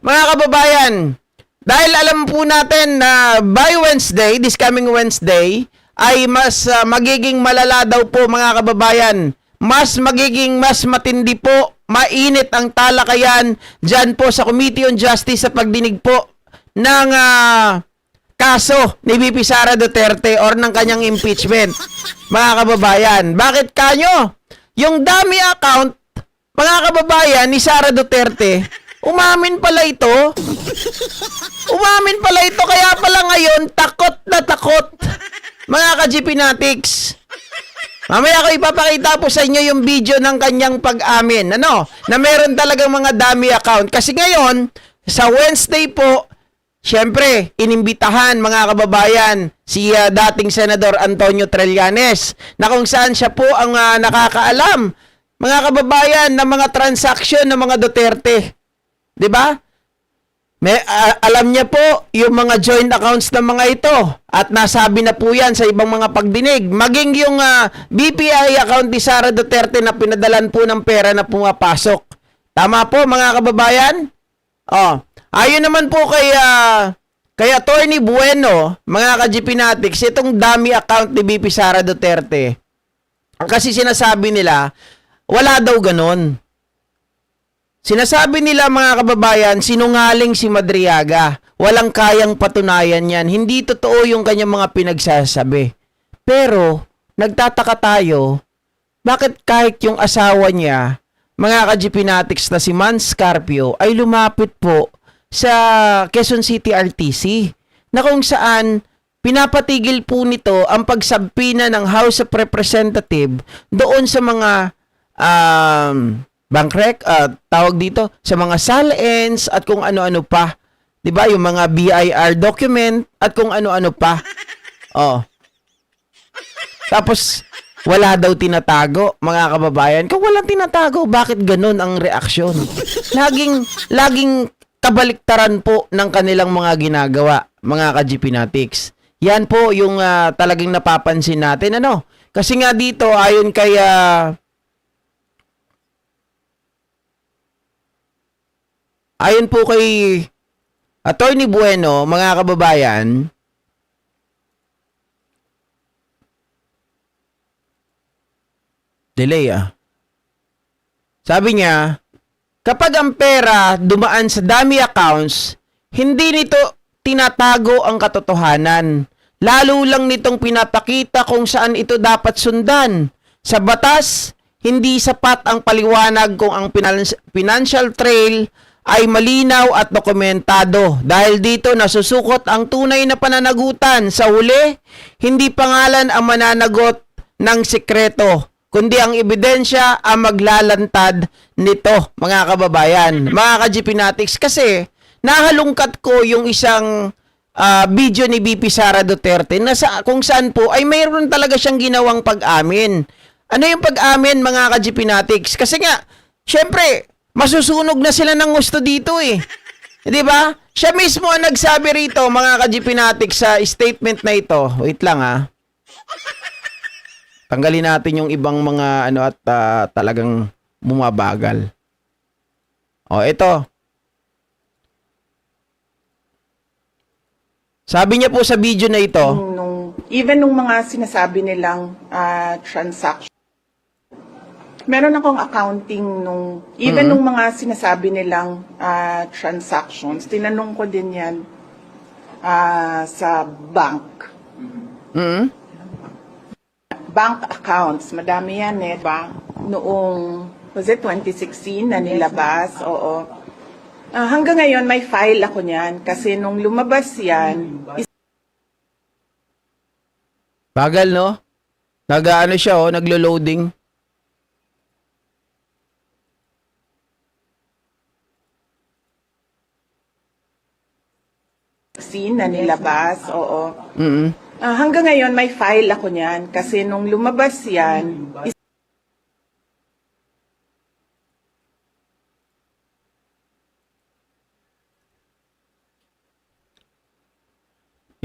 Mga kababayan, dahil alam po natin na by Wednesday, this coming Wednesday, ay mas magiging malala daw po mga kababayan. Mas matindi po, mainit ang talakayan dyan po sa Committee on Justice sa pagdinig po ng kaso ni VP Sara Duterte or ng kanyang impeachment. Mga kababayan, bakit kanyo? Yung dummy account, mga kababayan, ni Sara Duterte, umamin pala ito. Umamin pala ito, kaya pala ngayon, takot na takot. Mga ka-GPnatics. Mamaya ko ipapakita po sa inyo yung video ng kanyang pag-amin. Ano? Na meron talagang mga dummy account. Kasi ngayon, sa Wednesday po, syempre, inimbitahan mga kababayan si dating Senador Antonio Trillanes na kung saan siya po ang nakakaalam mga kababayan ng mga transaksyon ng mga Duterte. 'Di ba? Alam niya po yung mga joint accounts ng mga ito at nasabi na po yan sa ibang mga pagdinig. Maging yung BPI account ni Sara Duterte na pinadalan po ng pera na pumapasok. Tama po mga kababayan? Oh, ayon naman po kay Attorney Bueno, mga ka-GPnatics, itong dummy account ni BP Sara Duterte. Kasi sinasabi nila, wala daw ganon. Sinasabi nila mga kababayan, sinungaling si Madriaga. Walang kayang patunayan yan. Hindi totoo yung kanyang mga pinagsasabi. Pero, nagtataka tayo, bakit kahit yung asawa niya, mga ka-GPnatics na si Man Scarpio, ay lumapit po sa Quezon City RTC na kung saan pinapatigil po nito ang pagsabpina ng House of Representatives doon sa mga bankrek, tawag dito, sa mga SALENS at kung ano-ano pa. 'Di ba? Yung mga BIR document at kung ano-ano pa. Oh. Tapos wala daw tinatago, mga kababayan. Kung walang tinatago, bakit ganun ang reaksyon? Laging kabaliktaran po ng kanilang mga ginagawa, mga ka-GPnatics. Yan po yung talagang napapansin natin, ano? Kasi nga dito, ayon po kay Attorney Bueno, mga kababayan, delay sabi niya, kapag ang pera dumaan sa dummy accounts, hindi nito tinatago ang katotohanan. Lalo lang nitong pinapakita kung saan ito dapat sundan. Sa batas, hindi sapat ang paliwanag kung ang financial trail ay malinaw at dokumentado. Dahil dito nasusukot ang tunay na pananagutan. Sa huli, hindi pangalan ang mananagot ng sikreto, kundi ang ebidensya ang maglalantad nito, mga kababayan. Mga ka-GPnatics, kasi nahalungkat ko yung isang video ni BP Sara Duterte na kung saan po ay mayroon talaga siyang ginawang pag-amin. Ano yung pag-amin, mga ka-GPnatics? Kasi nga, syempre, masusunog na sila ng gusto dito eh. Di ba? Siya mismo ang nagsabi rito, mga ka-GPnatics, sa statement na ito. Wait lang Tanggalin natin yung ibang mga ano at talagang bumabagal. O, ito. Sabi niya po sa video na ito, even nung mga sinasabi nilang transaction, meron akong accounting nung mga sinasabi nilang transactions, tinanong ko din yan sa bank. Bank accounts, madami yan noong, was it 2016 na nilabas? Oo. Hanggang ngayon, may file ako niyan kasi nung lumabas yan, bagal no? Nag-ano siya naglo-loading. na nilabas, oo. Hanggang ngayon, may file ako niyan kasi nung lumabas yan,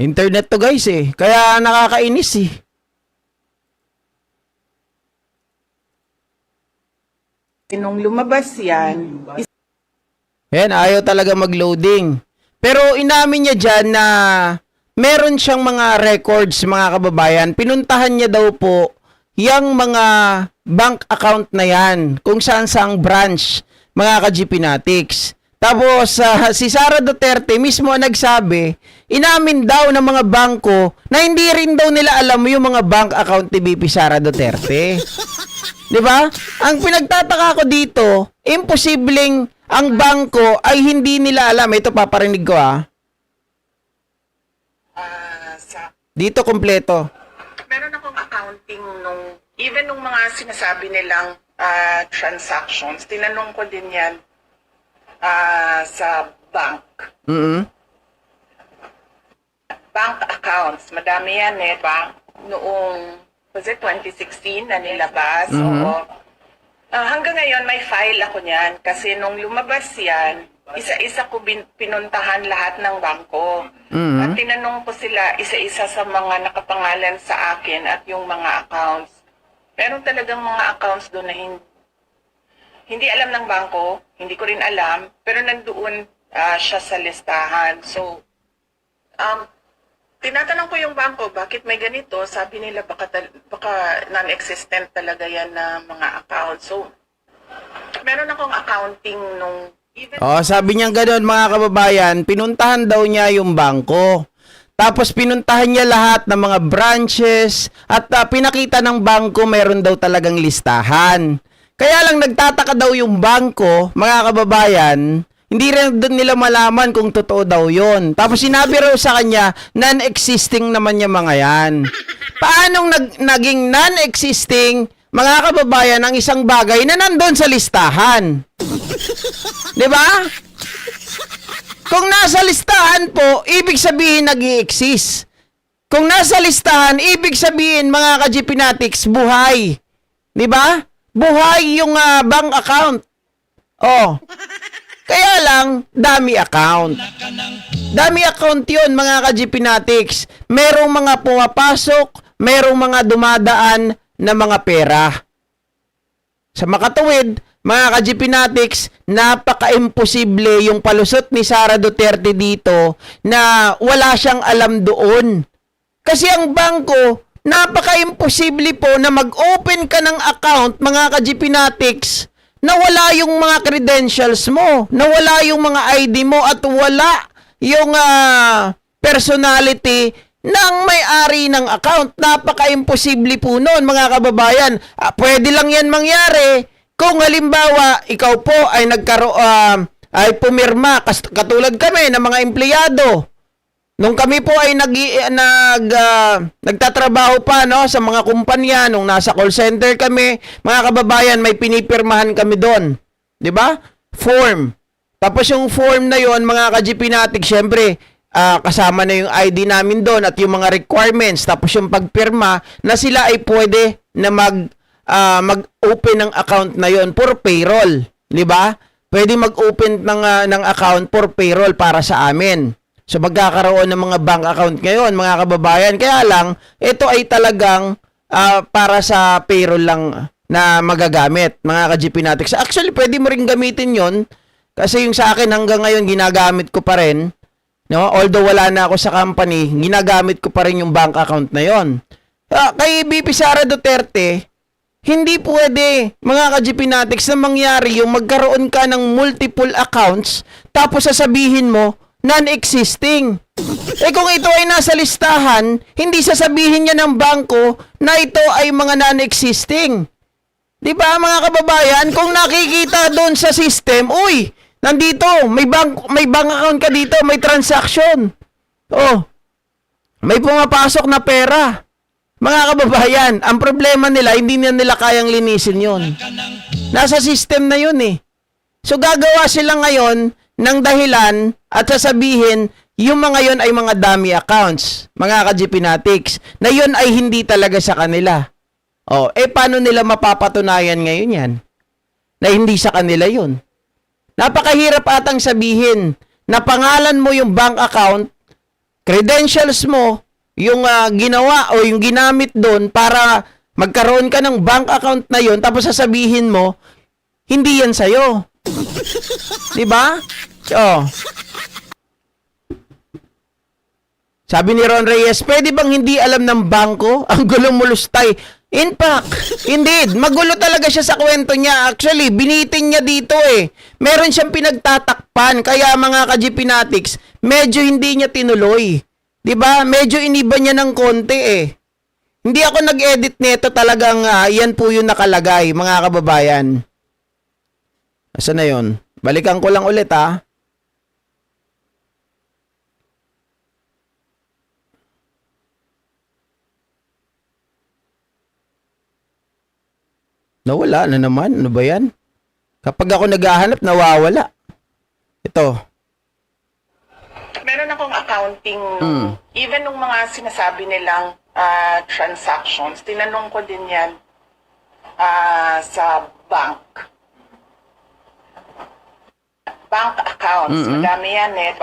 internet to guys kaya nakakainis nung lumabas yan, Yan, ayaw talaga mag-loading. Pero inamin niya dyan na meron siyang mga records, mga kababayan. Pinuntahan niya daw po yung mga bank account na yan, kung saan saang branch, mga ka-GPnatics. Tapos, si Sara Duterte mismo ang nagsabi, inamin daw ng mga bangko na hindi rin daw nila alam yung mga bank account ni BP Sara Duterte. Di ba? Ang pinagtataka ko dito, imposibleng ang bangko ay hindi nila alam. Ito, paparinig ko Dito kompleto. Meron akong accounting even nung mga sinasabi nilang transactions, tinanong ko din yan sa bank. Bank accounts, madami yan ba? Noong, was it 2016 na nilabas? Oo. Hanggang ngayon, may file ako niyan kasi nung lumabas yan, isa-isa ko pinuntahan lahat ng bangko. At tinanong ko sila isa-isa sa mga nakapangalan sa akin at yung mga accounts. Meron talagang mga accounts doon na hindi alam ng bangko, hindi ko rin alam, pero nandoon siya sa listahan. So, tinatanong ko yung bangko, bakit may ganito? Sabi nila, baka non-existent talaga yan na mga account. So, meron akong accounting Sabi niya gano'n, mga kababayan, pinuntahan daw niya yung bangko. Tapos pinuntahan niya lahat ng mga branches at pinakita ng bangko meron daw talagang listahan. Kaya lang nagtataka daw yung bangko, mga kababayan, hindi rin doon nila malaman kung totoo daw yon. Tapos sinabi raw sa kanya, non-existing naman yung mga yan. Paanong naging non-existing, mga kababayan, ang isang bagay na nandun sa listahan? Di ba? Kung nasa listahan po, ibig sabihin nag-i-exist. Kung nasa listahan, ibig sabihin, mga ka-GPnatics, buhay. Di ba? Buhay yung bank account. Kaya lang, dami account. Dami account yun, mga ka-GPnatics. Merong mga pumapasok, merong mga dumadaan na mga pera. Sa makatuwid, mga ka-GPnatics, napaka-imposible yung palusot ni Sara Duterte dito na wala siyang alam doon. Kasi ang bangko, napaka-imposible po na mag-open ka ng account, mga ka-GPnatics, na wala yung mga credentials mo, na wala yung mga ID mo, at wala yung personality ng may-ari ng account. Napaka-imposible po noon, mga kababayan. Pwede lang yan mangyari kung halimbawa, ikaw po ay ay pumirma, katulad kami ng mga empleyado. Nung kami po ay nagtatrabaho pa sa mga kumpanya, nung nasa call center kami, mga kababayan, may pinipirmahan kami doon. 'Di ba? Form. Tapos yung form na yon, mga ka-GPnatics, syempre, kasama na yung ID namin doon at yung mga requirements. Tapos yung pagpirma na sila ay pwede na mag-open ng account na yon for payroll. 'Di ba? Pwede mag-open ng account for payroll para sa amin. So magkakaroon ng mga bank account ngayon, mga kababayan. Kaya lang, ito ay talagang para sa payroll lang na magagamit, mga ka-GPnatics. Actually, pwede mo rin gamitin yon kasi yung sa akin hanggang ngayon ginagamit ko pa rin. No? Although wala na ako sa company, ginagamit ko pa rin yung bank account na yon. Kay BP Sara Duterte, hindi pwede, mga ka-GPnatics, na mangyari yung magkaroon ka ng multiple accounts tapos sasabihin mo, non-existing. Kung ito ay nasa listahan, hindi sasabihin niya ng bangko na ito ay mga non-existing. Di ba, mga kababayan? Kung nakikita doon sa system, uy, nandito, may bank account ka dito, may transaction. May pumapasok na pera. Mga kababayan, ang problema nila, hindi nila kayang linisin yon. Nasa system na yun eh. So gagawa sila ngayon ng dahilan at sasabihin, yung mga yon ay mga dummy accounts, mga ka-GPnatics, na yun ay hindi talaga sa kanila. Paano nila mapapatunayan ngayon yan? Na hindi sa kanila yun. Napakahirap atang sabihin na pangalan mo yung bank account, credentials mo, yung ginawa o yung ginamit doon para magkaroon ka ng bank account na yun, tapos sasabihin mo, hindi yan sa'yo. Diba? Oh. Sabi ni Ron Reyes, pwede bang hindi alam ng bangko? Ang gulong mulustay. In fact, indeed, magulo talaga siya sa kwento niya. Actually, binitin niya dito eh. Meron siyang pinagtatakpan. Kaya mga ka-GPnatics, medyo hindi niya tinuloy. 'Di ba? Medyo iniba niya ng konti eh. Hindi ako nag-edit nito, talagang yan po yung nakalagay, mga kababayan. Asa na yun? Balikan ko lang ulit ha. Nawala na naman. Ano ba yan? Kapag ako naghahanap, nawawala. Ito. Meron akong accounting, even nung mga sinasabi nilang transactions, tinanong ko din yan sa bank. Bank accounts, madami yan eh,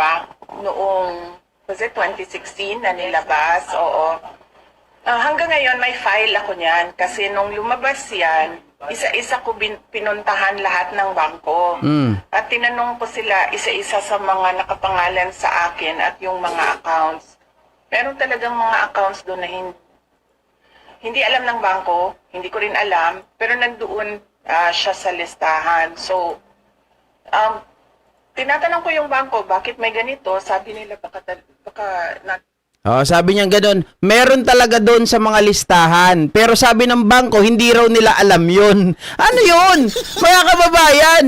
noong, was it 2016 na nilabas? Oo. Hanggang ngayon, may file ako niyan kasi nung lumabas yan, isa-isa ko pinuntahan lahat ng bangko. At tinanong ko sila isa-isa sa mga nakapangalan sa akin at yung mga accounts. Meron talagang mga accounts doon na hindi alam ng bangko, hindi ko rin alam, pero nandoon siya sa listahan. So, tinatanong ko yung bangko, bakit may ganito? Sabi nila, baka Oh, sabi niya gano'n, meron talaga doon sa mga listahan. Pero sabi ng bangko, hindi raw nila alam yun. Ano yun? Mga kababayan,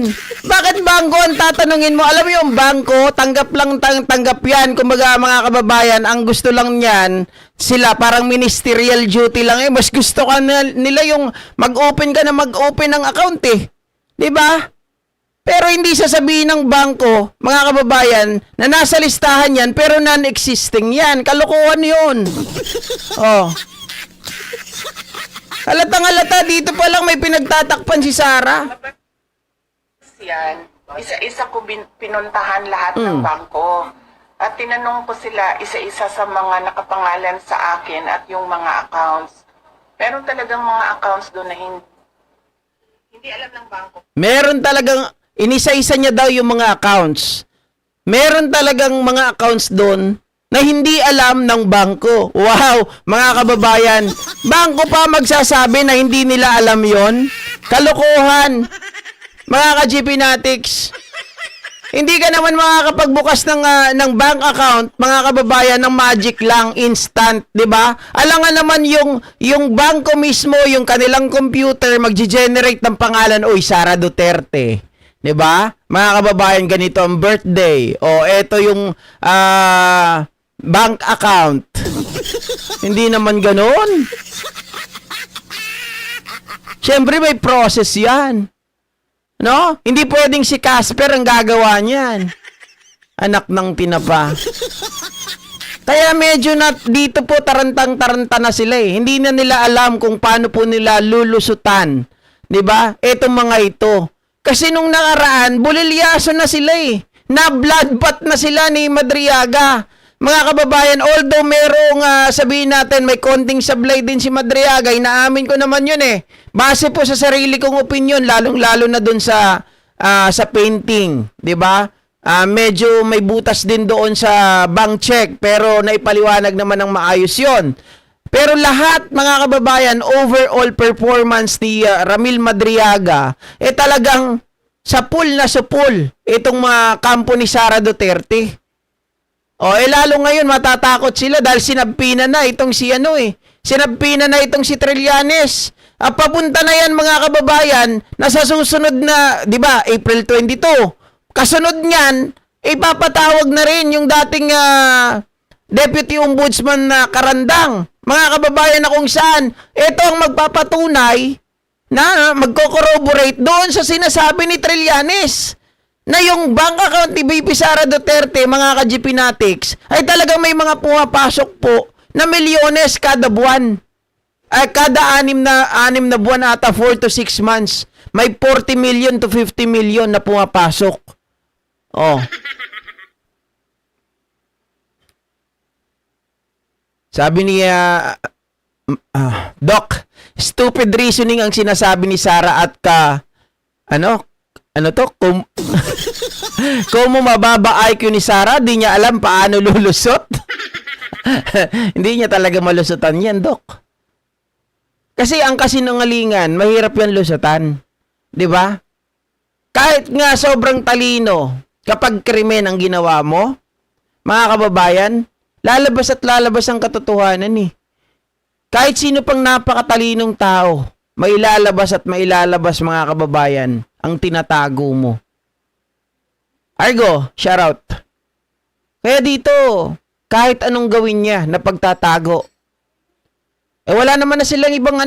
bakit bangko ang tatanungin mo? Alam mo yung bangko, tanggap lang tanggap yan. Kumbaga mga kababayan, ang gusto lang niyan, sila parang ministerial duty lang eh. Mas gusto ka nila yung mag-open ka na mag-open ng account eh. 'Di ba? Pero hindi sasabihin ng bangko, mga kababayan, na nasa listahan yan, pero non-existing yan. Kalokohan yun. Oh. Halatang-halata, dito pa lang may pinagtatakpan si Sarah. yan, isa-isa ko pinuntahan lahat ng bangko. At tinanong ko sila isa-isa sa mga nakapangalan sa akin at yung mga accounts. Meron talagang mga accounts doon na hindi alam ng bangko. Meron talagang, inisa-isa niya daw yung mga accounts. Meron talagang mga accounts doon na hindi alam ng bangko. Wow, mga kababayan, bangko pa magsasabi na hindi nila alam yon? Kalokohan. Mga ka-GPnatics, hindi ka naman makakapagbukas ng bank account, mga kababayan, ng magic lang, instant, 'di ba? Alangan naman yung bangko mismo, yung kanilang computer magge-generate ng pangalan, oy, Sara Duterte. 'Di ba? Mga kababayan, ganito ang birthday. O eto yung bank account. Hindi naman ganoon. Siyempre may process 'yan. No? Hindi pwedeng si Casper ang gagawa niyan. Anak ng tinapa. Kaya medyo dito po tarantang-taranta na sila eh. Hindi na nila alam kung paano po nila lulusutan. 'Di ba? Etong mga ito. Kasi nung nakaraan, bulilyaso na sila eh. Na bloodbath na sila ni Madriaga. Mga kababayan, although merong sabihin natin may konting sablay din si Madriaga, inaamin ko naman yun eh. Base po sa sarili kong opinion, lalong-lalo na dun sa painting, 'di ba? Medyo may butas din doon sa bank check, pero naipaliwanag naman ng maayos 'yon. Pero lahat, mga kababayan, overall performance ni Ramil Madriaga talagang sa pool na sa pool itong mga kampo ni Sara Duterte. Lalo ngayon matatakot sila dahil sinabpina na itong si sinabpina na itong si Trillanes. Papunta na yan, mga kababayan, na sa susunod na, 'di ba, April 22. Kasunod niyan, ipapatawag na rin yung dating Deputy Ombudsman na Karandang. Mga kababayan, na kung saan ito ang magpapatunay na magko-corroborate doon sa sinasabi ni Trillanes na yung bank account ni BP Sara Duterte, mga ka-GPnatics, ay talagang may mga pumapasok po na milyones kada buwan. Ay kada anim na buwan ata, 4 to 6 months, may 40 million to 50 million na pumapasok. Sabi ni Doc, stupid reasoning ang sinasabi ni Sara at ano to? Kung mababa IQ ni Sarah, di niya alam paano lulusot. Hindi niya talaga malusutan yan, Dok. Kasi ang kasinungalingan, mahirap yan lusutan. Di ba? Kahit nga sobrang talino, kapag krimen ang ginawa mo, mga kababayan, lalabas at lalabas ang katotohanan eh. Kahit sino pang napakatalinong tao, mailalabas at mailalabas mga kababayan ang tinatago mo. Argo, shout out. Kaya dito, kahit anong gawin niya na pagtatago, wala naman na silang ibang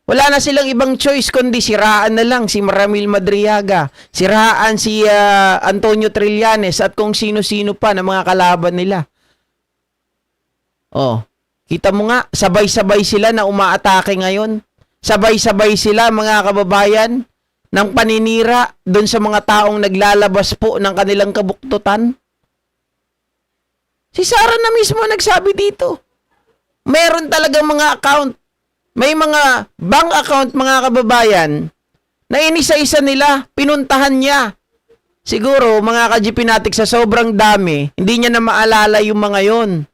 wala na silang ibang choice kundi siraan na lang si Maramil Madriaga, siraan si Antonio Trillanes at kung sino-sino pa na mga kalaban nila. Oh, kita mo nga, sabay-sabay sila na umaatake ngayon. Sabay-sabay sila mga kababayan ng paninira doon sa mga taong naglalabas po ng kanilang kabuktutan. Si Sarah na mismo nagsabi dito. Meron talagang mga account. May mga bank account mga kababayan na inisa-isa nila, pinuntahan niya. Siguro mga ka-GP sa sobrang dami, hindi niya na maalala yung mga yon.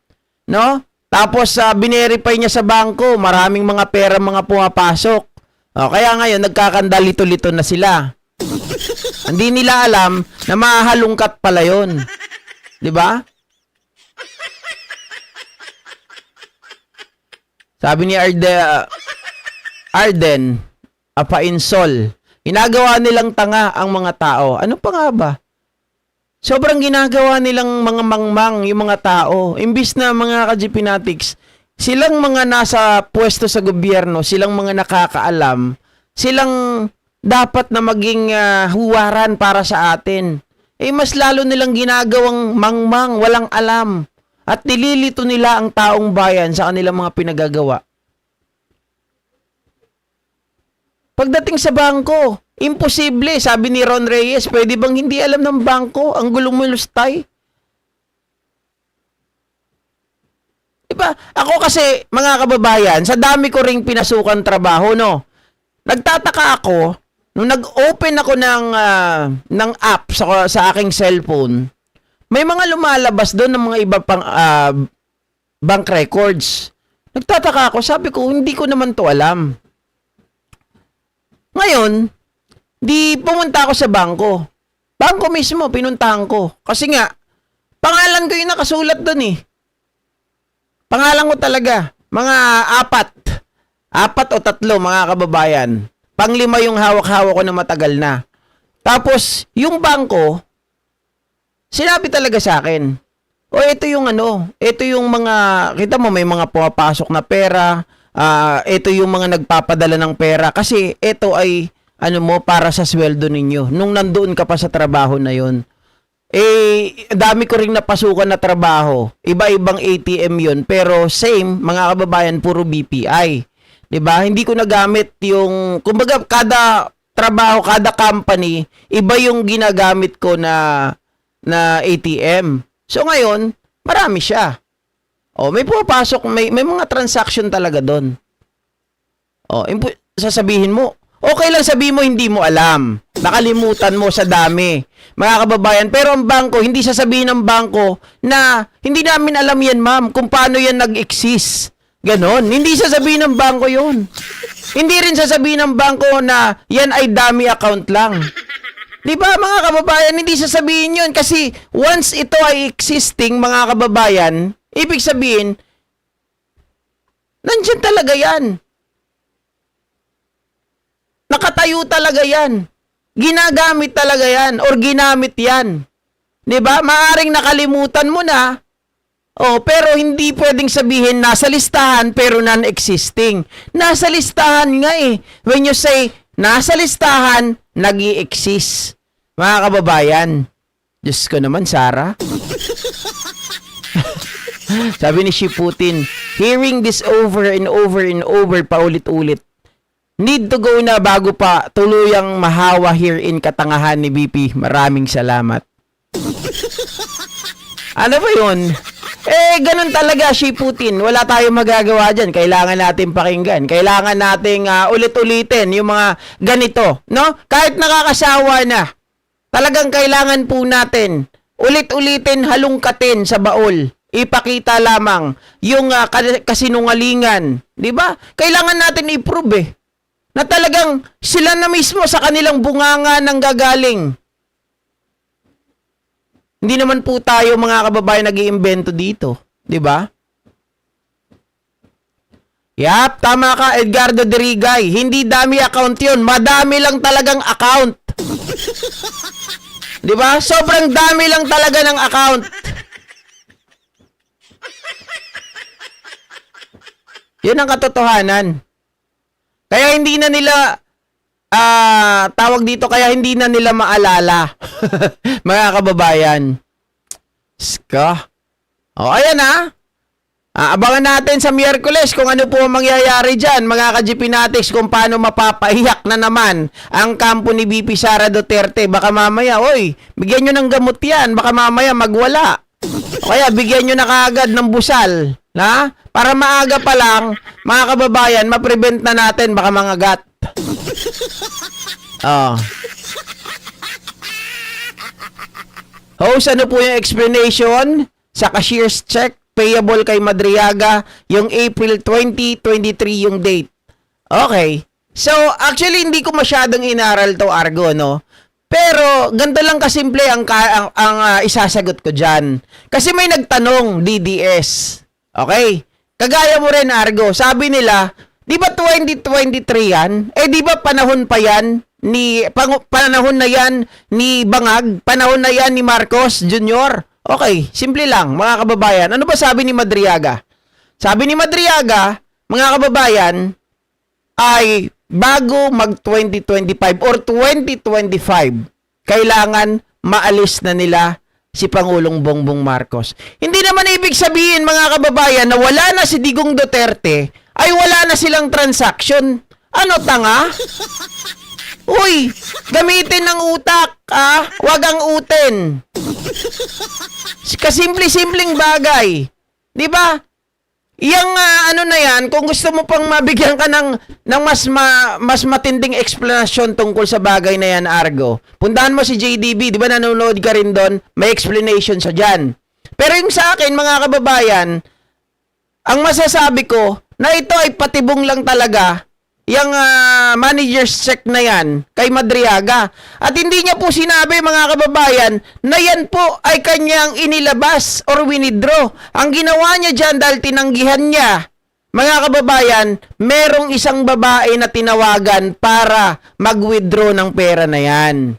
No? Tapos binerify niya sa bangko, maraming mga pera mga pumapasok. Kaya ngayon nagkakandalito-lito na sila. Hindi nila alam na mahalungkat pala yon. 'Di ba? Sabi ni Arden, Apainsol, ginagawa nilang tanga ang mga tao. Ano pa nga ba? Sobrang ginagawa nilang mga mangmang yung mga tao. Imbis na mga ka-GPnatics, silang mga nasa pwesto sa gobyerno, silang mga nakakaalam, silang dapat na maging huwaran para sa atin. Mas lalo nilang ginagawang mangmang, walang alam. At nililito nila ang taong bayan sa kanilang mga pinagagawa. Pagdating sa bangko, imposible, sabi ni Ron Reyes, pwede bang hindi alam ng bangko ang gulong-mulustay? Diba? Ako kasi, mga kababayan, sa dami ko ring pinasukan trabaho, no? Nagtataka ako, nung nag-open ako ng app sa aking cellphone, may mga lumalabas doon ng mga iba pang bank records. Nagtataka ako, sabi ko, hindi ko naman to alam. Ngayon, di pumunta ako sa bangko. Bangko mismo, pinuntahan ko. Kasi nga, pangalan ko yung nakasulat doon eh. Pangalan ko talaga. Mga 4 o 3, mga kababayan. Panglima yung hawak-hawak ko na matagal na. Tapos, yung bangko, sinabi talaga sa akin, ito yung ito yung mga, kita mo may mga pumapasok na pera, ito yung mga nagpapadala ng pera, kasi ito ay, para sa sweldo ninyo, nung nandoon ka pa sa trabaho na yon. Dami ko ring napasukan na trabaho, iba-ibang ATM yon, pero same, mga kababayan, puro BPI. 'Di ba? Hindi ko nagamit yung, kumbaga, kada trabaho, kada company, iba yung ginagamit ko na ATM. So ngayon, marami siya. May pumapasok, may mga transaction talaga doon. Sasabihin mo, okay lang sabihin mo hindi mo alam. Nakalimutan mo sa dami. Mga kababayan, pero ang bangko, hindi sasabihin ng bangko na hindi namin alam yan, ma'am, kung paano yan nag-exist. Ganon. Hindi sasabihin ng bangko yun. Hindi rin sasabihin ng bangko na yan ay dummy account lang. Di ba mga kababayan, hindi sasabihin yun kasi once ito ay existing mga kababayan, ibig sabihin, nandyan talaga yan. Nakatayo talaga yan. Ginagamit talaga yan or ginamit yan. Di ba? Maaring nakalimutan mo na, pero hindi pwedeng sabihin nasa listahan pero non-existing. Nasa listahan nga eh. When you say, nasa listahan, nag-i-exist. Mga kababayan, Diyos ko naman, Sarah. Sabi ni Putin, hearing this over and over and over paulit-ulit. Need to go na bago pa tuluyang mahawa here in katangahan ni BP. Maraming salamat. Ano ba yun? Ganun talaga si Putin. Wala tayong magagawa dyan. Kailangan natin pakinggan. Kailangan nating ulit-ulitin yung mga ganito. No? Kahit nakakasawa na, talagang kailangan po natin ulit-ulitin, halungkatin sa baol. Ipakita lamang yung kasinungalingan. Di ba? Kailangan natin i-prove na talagang sila na mismo sa kanilang bunganga ng gagaling. Hindi naman po tayo mga kababayan nag-iimbento dito, 'di ba? Yap, tama ka Edgardo Derigay. Hindi dami account 'yon, madami lang talagang account. 'Di ba? Sobrang dami lang talaga ng account. 'Yun ang katotohanan. Kaya hindi na nila tawag dito, kaya hindi na nila maalala. Mga kababayan. Ska. Ayan abangan natin sa Miyerkules kung ano po ang mangyayari dyan, mga ka-GPnatics, kung paano mapapahiyak na naman ang kampo ni BP Sara Duterte. Baka mamaya, bigyan nyo ng gamot yan. Baka mamaya magwala. O kaya, bigyan nyo na kaagad ng busal. Para maaga pa lang, mga kababayan, ma-prevent na natin baka mangagat. Host, ano po yung explanation sa cashier's check payable kay Madriaga yung April 2023 yung date? Okay. So, actually, hindi ko masyadong inaral to, Argo, no? Pero, ganito lang kasimple ang isasagot ko dyan. Kasi may nagtanong, DDS. Okay? Kagaya mo rin, Argo. Sabi nila, di ba 2023 yan? Di ba panahon pa yan panahon na yan ni Bangag? Panahon na yan ni Marcos Jr.? Okay, simple lang, mga kababayan. Ano ba sabi ni Madriaga? Sabi ni Madriaga, mga kababayan, ay bago mag-2025 or 2025, kailangan maalis na nila si Pangulong Bongbong Marcos. Hindi naman ibig sabihin, mga kababayan, na wala na si Digong Duterte, ay wala na silang transaction. Ano, tanga? Uy, gamitin ng utak, wag ang uten. Kasimple-simpleng bagay. Di ba? Yang ano na yan, kung gusto mo pang mabigyan ka ng mas matinding explanation tungkol sa bagay na yan, Argo, puntahan mo si JDB, di ba nanonood ka rin doon? May explanation sa dyan. Pero yung sa akin, mga kababayan, ang masasabi ko, na ito ay patibong lang talaga yung manager's check na yan kay Madriaga. At hindi niya po sinabi, mga kababayan, na yan po ay kanyang inilabas or winidraw. Ang ginawa niya dyan dahil tinanggihan niya, mga kababayan, merong isang babae na tinawagan para mag-withdraw ng pera na yan.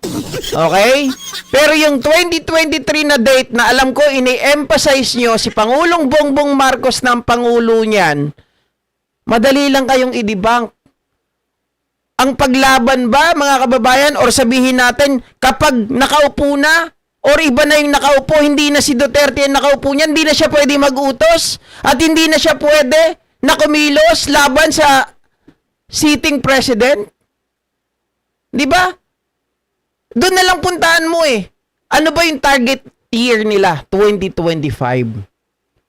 Okay? Pero yung 2023 na date na alam ko ini-emphasize nyo si Pangulong Bongbong Marcos ng Pangulo niyan, madali lang kayong i-debunk. Ang paglaban ba, mga kababayan, or sabihin natin, kapag nakaupo na, or iba na yung nakaupo, hindi na si Duterte yung nakaupo niyan, hindi na siya pwede mag-utos, at hindi na siya pwede na kumilos laban sa sitting president? Di ba? Doon na lang puntahan mo Ano ba yung target year nila? 2025.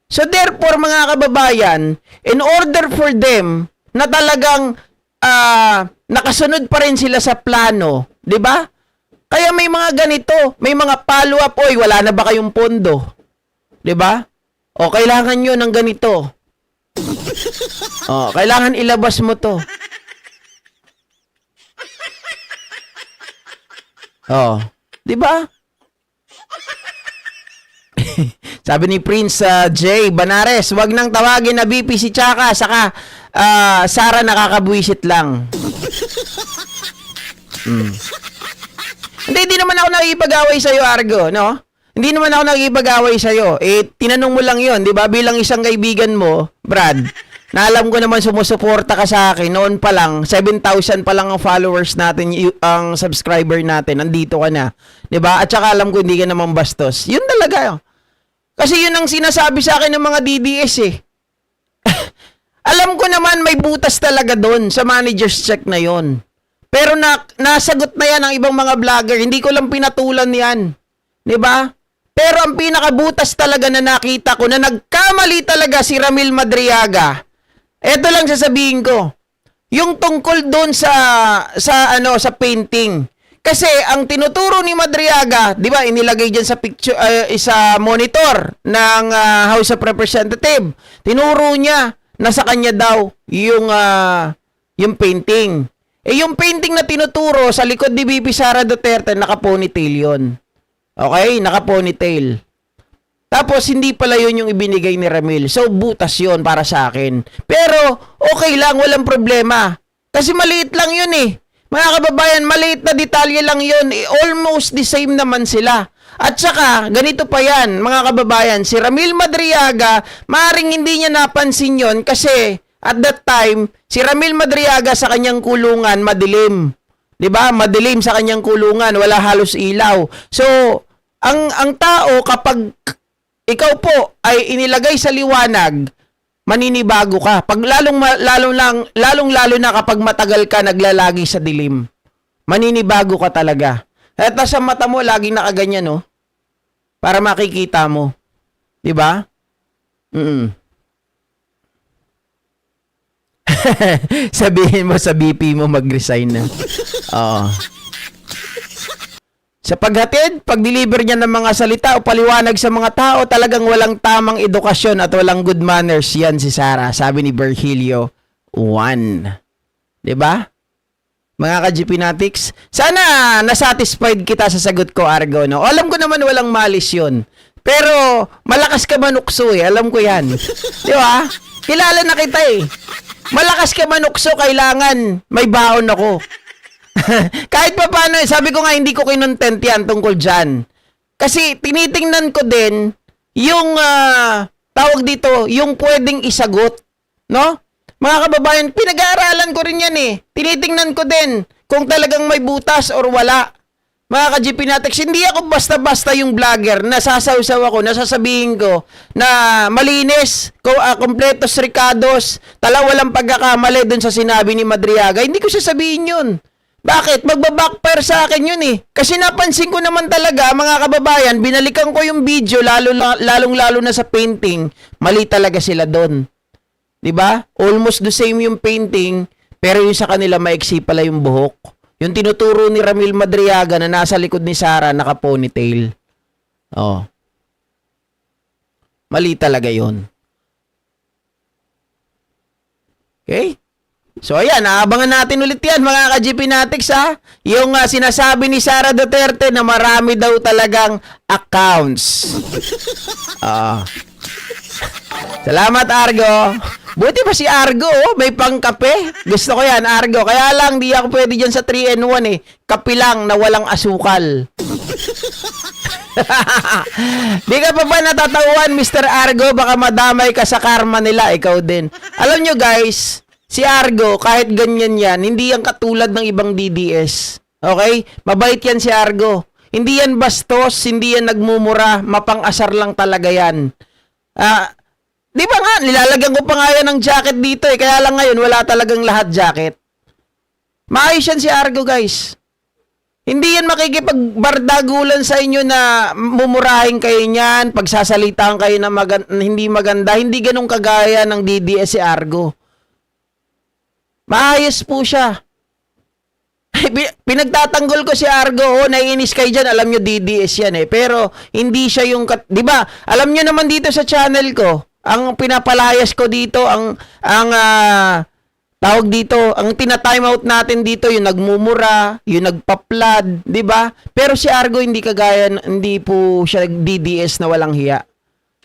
So therefore, mga kababayan, in order for them na talagang nakasunod pa rin sila sa plano, 'di ba? Kaya may mga ganito, may mga follow-up, wala na ba kayong pondo? 'Di ba? O kailangan niyo ng ganito. Kailangan ilabas mo 'to. Di ba? Sabi ni Prince J. Banares, wag nang tawagin na BP si Chaka, saka Sara nakakabwisit lang. Hindi naman ako nakikipag-away sa'yo, Argo, no? Hindi naman ako nakikipag-away sa'yo. Tinanong mo lang yon, di ba? Bilang isang kaibigan mo, Brad, na alam ko naman sumusuporta ka sa akin. Noon pa lang, 7,000 pa lang ang followers natin, ang subscriber natin. Nandito ka na. Di ba? At saka alam ko hindi ka naman bastos. Yun talaga. Kasi yun ang sinasabi sa akin ng mga DDS Alam ko naman may butas talaga doon sa manager's check na yon. Pero nasagot na yan ang ibang mga vlogger. Hindi ko lang pinatulan yan. Di ba? Pero ang pinakabutas talaga na nakita ko na nagkamali talaga si Ramil Madriaga, eto lang sasabihin ko. Yung tungkol doon sa painting. Kasi ang tinuturo ni Madriaga, 'di ba, inilagay diyan sa picture sa monitor ng House of Representative. Tinuro niya na sa kanya daw yung painting. Yung painting na tinuturo sa likod ni BP Sara Duterte, naka-ponytail 'yon. Okay, naka-ponytail. Tapos hindi pala 'yun yung ibinigay ni Ramil. So butas 'yon para sa akin. Pero okay lang, walang problema. Kasi maliit lang 'yun eh. Mga kababayan, maliit na detalye lang yun. Almost the same naman sila. At saka, ganito pa yan, mga kababayan, si Ramil Madriaga, maaaring hindi niya napansin yon kasi at that time, si Ramil Madriaga sa kanyang kulungan, madilim. 'Di ba? Madilim sa kanyang kulungan, wala halos ilaw. So, ang tao kapag ikaw po ay inilagay sa liwanag, maninibago ka. Pag lalong-lalo na kapag matagal ka naglalagi sa dilim. Maninibago ka talaga. At sa mata mo laging nakaganyan, no? Para makikita mo. 'Di ba? Sabihin mo sa BP mo mag-resign na. Oo. Sa paghatid, pag-deliver niya ng mga salita o paliwanag sa mga tao, talagang walang tamang edukasyon at walang good manners yan si Sara, sabi ni Virgilio 1. 'Di ba? Mga ka-GP Natics, sana nasatisfied kita sa sagot ko, Argo, no? Alam ko naman walang malis yun. Pero malakas ka manukso eh, alam ko yan. 'Di ba? Kilala na kita eh. Malakas ka manukso, kailangan may baon ako. Kahit pa paano, sabi ko nga hindi ko kinontent yan tungkol dyan. Kasi tinitingnan ko din yung tawag dito, yung pwedeng isagot. No? Mga kababayan, pinag-aaralan ko rin yan eh. Tinitingnan ko din kung talagang may butas or wala. Mga ka-GP Natics, hindi ako basta-basta yung vlogger na sasawsaw ako, nasasabihin ko na malinis, kompletos ricados, walang pagkakamali dun sa sinabi ni Madriaga. Hindi ko sasabihin yun. Bakit? Magbabackfire sa akin yun eh. Kasi napansin ko naman talaga, mga kababayan, binalikan ko yung video, lalong-lalo na sa painting, mali talaga sila doon. 'Di ba? Almost the same yung painting, pero yung sa kanila maiksi pala yung buhok. Yung tinuturo ni Ramil Madriaga na nasa likod ni Sara, naka-ponytail. Oh. Mali talaga yun. Okay? So ayan, aabangan natin ulit yan mga ka-GP Natics ha. Yung sinasabi ni Sara Duterte na marami daw talagang accounts. Salamat Argo. Buti pa si Argo, may pangkape. Gusto ko yan Argo. Kaya lang di ako pwede dyan sa 3-in-1 eh. Kape lang na walang asukal. Di ka pa ba natatawan Mr. Argo? Baka madamay ka sa karma nila. Ikaw din. Alam nyo guys, si Argo, kahit ganyan yan, hindi yan katulad ng ibang DDS. Okay? Mabait yan si Argo. Hindi yan bastos, hindi yan nagmumura, mapang-asar lang talaga yan. Di ba nga, nilalagyan ko pa nga yan ng jacket dito eh, kaya lang ngayon wala talagang lahat jacket. Maayos yan si Argo guys. Hindi yan makikipagbardagulan sa inyo na mumurahin kayo niyan, pagsasalitaan kayo na hindi maganda, hindi ganun kagaya ng DDS si Argo. Maayos po siya. Pinagtatanggol ko si Argo, naiinis kayo dyan, alam nyo DDS yan eh. Pero hindi siya yung, di ba, alam nyo naman dito sa channel ko, ang pinapalayas ko dito, tawag dito, ang tina-time out natin dito, yung nagmumura, yung nagpa-flood, di ba? Pero si Argo hindi kagaya, hindi po siya DDS na walang hiya.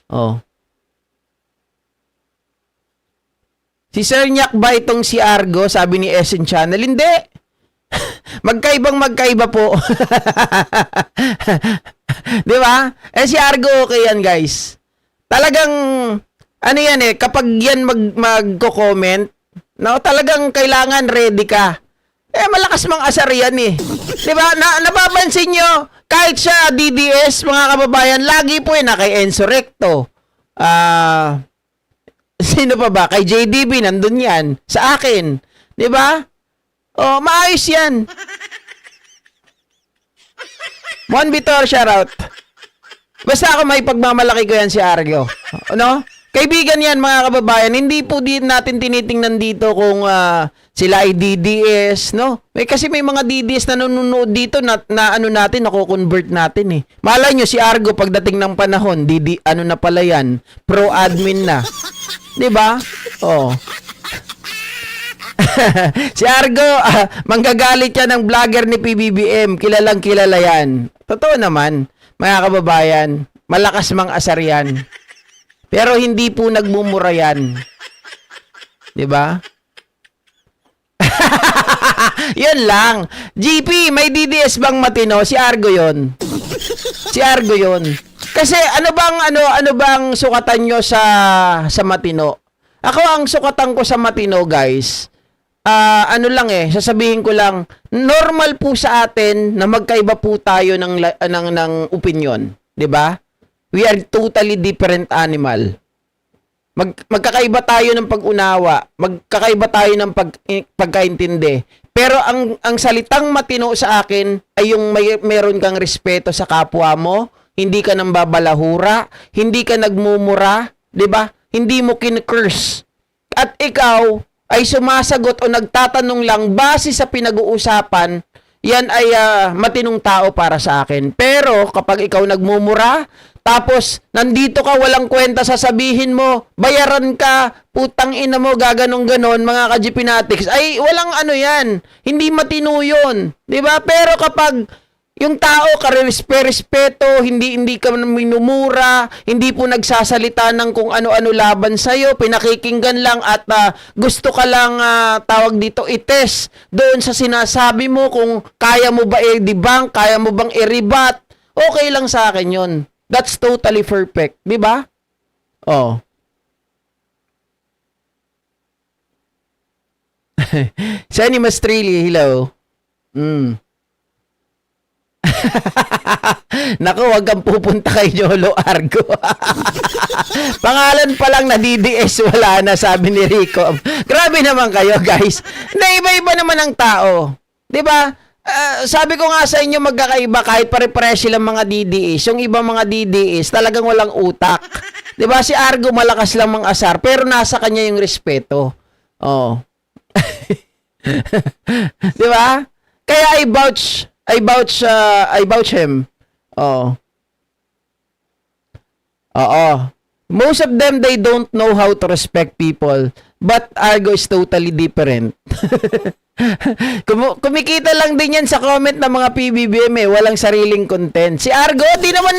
Oh. Si Sir Nyak ba itong si Argo, sabi ni SN Channel? Hindi. Magkaiba po. Di ba? Si Argo okay yan guys. Talagang, ano yan eh, kapag yan magko-comment, no, talagang kailangan ready ka. Malakas mang asar yan eh. Di ba? Napapansin nyo, kahit siya DDS, mga kababayan, lagi po kay Enzo Recto. Sino pa ba? Kay JDB, nandun yan. Sa akin. Di ba? Oh, maayos yan. Mon Vitor, shoutout. Basta ako may pagmamalaki ko yan si Argo. Ano? Kaibigan yan mga kababayan, hindi po din natin tinitingnan dito kung sila ay DDS, no? Kasi may mga DDS na nanonood dito na ano natin, nako-convert natin eh. Malay nyo si Argo pagdating ng panahon, ano na pala yan, pro admin na. 'Di ba? Oh. Si Argo, manggagalit yan ng vlogger ni PBBM, kilalang kilala yan. Totoo naman, mga kababayan, malakas mang asar yan. Pero hindi po nagmumura yan. 'Di ba? Yun lang. GP, may DDS bang matino? Si Argo 'yon. Si Argo 'yon. Kasi ano bang sukatan nyo sa matino? Ako ang sukatan ko sa matino, guys. Ano lang sasabihin ko lang, normal po sa atin na magkaiba po tayo ng opinion, 'di ba? We are totally different animal. Magkakaiba tayo ng pag-unawa, magkakaiba tayo ng pagkaintindi. Pero ang salitang matino sa akin ay yung meron kang respeto sa kapwa mo, hindi ka nang babalahura, hindi ka nagmumura, 'di ba? Hindi mo kin-curse. At ikaw ay sumasagot o nagtatanong lang base sa pinag-uusapan, yan ay matinong tao para sa akin. Pero kapag ikaw nagmumura, tapos nandito ka walang kwenta sasabihin mo, bayaran ka, putang ina mo, gaganong-ganon, mga ka-GPnatics, ay walang ano yan. Hindi matino yun. 'Di ba? Pero kapag yung tao respeto, hindi ka minumura, hindi po nagsasalita ng kung ano-ano laban sa'yo, pinakikinggan lang at gusto ka lang tawag dito i-test doon sa sinasabi mo kung kaya mo ba i-debunk, kaya mo bang i-rebut, okay lang sa akin yun. That's totally perfect, di ba? Oh. Sunny Mastrilli, hello. Naku, wag kang pupunta kay Yolo Argo. Pangalan pa lang na DDS, wala na, sabi ni Rico. Grabe naman kayo, guys. Iba-iba naman ang tao. 'Di ba? Sabi ko nga sa inyo, magkakaiba kahit pare-pares silang mga DDS. Yung ibang mga DDS, talagang walang utak. 'Di ba? Si Argo malakas lang mang asar, pero nasa kanya yung respeto. Oh. 'Di ba? Kaya I vouch him. Oh. Oo. Most of them, they don't know how to respect people. But Argo is totally different. Kumikita lang din yan sa comment ng mga PBBM walang sariling content. Si Argo, di naman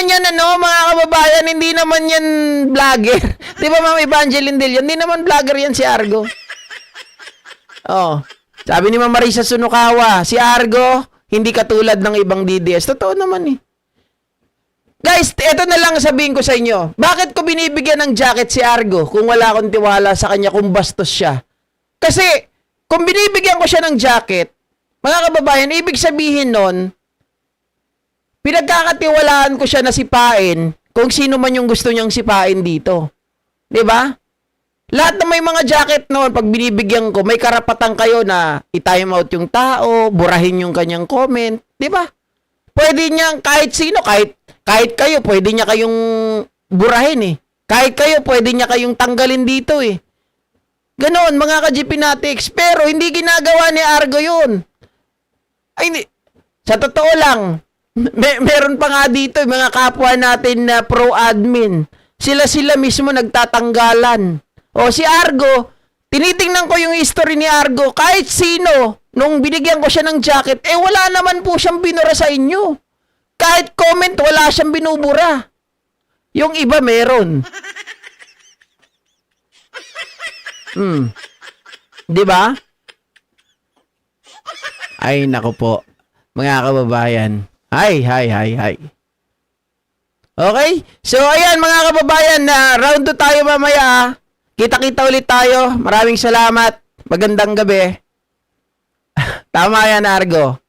yan mga kababayan, hindi naman yan vlogger. Di ba Ma'am Evangeline Dillon, hindi naman vlogger yan si Argo. Oh. Sabi ni Ma'am Marisa Sunukawa, si Argo, hindi katulad ng ibang DDS. Totoo naman eh. Guys, eto na lang sabihin ko sa inyo. Bakit ko binibigyan ng jacket si Argo kung wala akong tiwala sa kanya, kung bastos siya? Kasi, kung binibigyan ko siya ng jacket, mga kababayan, ibig sabihin nun, pinagkakatiwalaan ko siya na sipain kung sino man yung gusto niyang sipain dito. 'Di ba? Lahat na may mga jacket noon, pag binibigyan ko, may karapatan kayo na i-time out yung tao, burahin yung kanyang comment, 'di ba? Pwede niyang kahit sino, kahit kayo, pwede niya kayong burahin eh. Kahit kayo, pwede niya kayong tanggalin dito eh. Ganon, mga ka-GPnatics. Pero hindi ginagawa ni Argo yun. Ay, hindi. Sa totoo lang, meron pa nga dito mga kapwa natin na pro-admin. Sila mismo nagtatanggalan. O si Argo, tinitingnan ko yung history ni Argo, kahit sino, nung binigyan ko siya ng jacket, wala naman po siyang binura sa inyo. Kahit comment, wala siyang binubura. Yung iba meron. Di ba? Ay, nako po. Mga kababayan. Hay. Okay? So, ayan mga kababayan, round 2 tayo mamaya. Kita-kita ulit tayo. Maraming salamat. Magandang gabi. Tama yan, Argo.